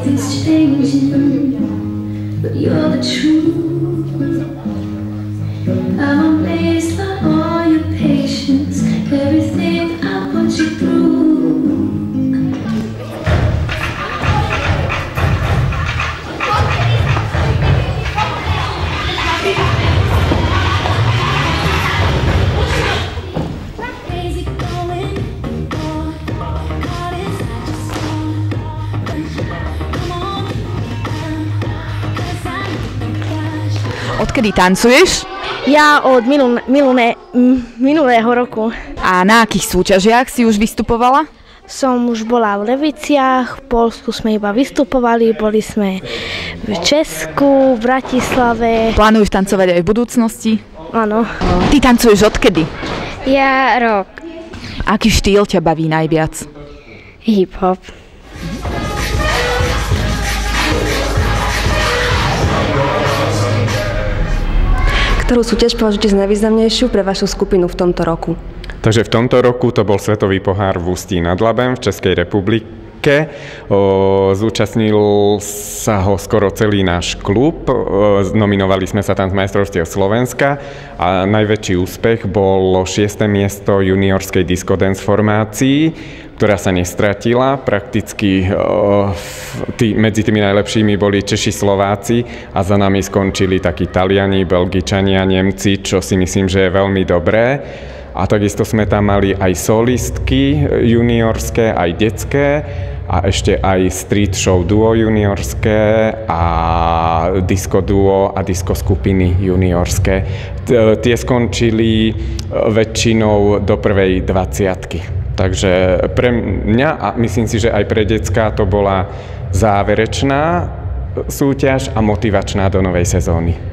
Nothing's changing, but you're the truth. I'm amazed by all your patience, everything I put you through. Odkedy tancuješ? Ja od minulého roku. A na akých súťažiach si už vystupovala? Som už bola v Leviciach, v Poľsku sme iba vystupovali, boli sme v Česku, v Bratislave. Plánuješ tancovať aj v budúcnosti? Áno. Ty tancuješ odkedy? Ja rok. Aký štýl ťa baví najviac? Hip-hop. Ktorú súťaž považujete za najvýznamnejšiu pre vašu skupinu v tomto roku? Takže v tomto roku to bol Svetový pohár v Ústí nad Labem v Českej republike. Zúčastnil sa ho skoro celý náš klub. Nominovali sme sa tam z majstrovstiev Slovenska a najväčší úspech bolo 6. miesto juniorskej disco dance formácii, ktorá sa nestratila. Prakticky medzi tými najlepšími boli Češi, Slováci a za nami skončili takí Taliani, Belgičania, Nemci, čo si myslím, že je veľmi dobré. A takisto sme tam mali aj solistky juniorské, aj detské a ešte aj street show duo juniorské a disco duo a disco skupiny juniorské. Tie skončili väčšinou do prvej 20. Takže pre mňa a myslím si, že aj pre decká to bola záverečná súťaž a motivačná do novej sezóny.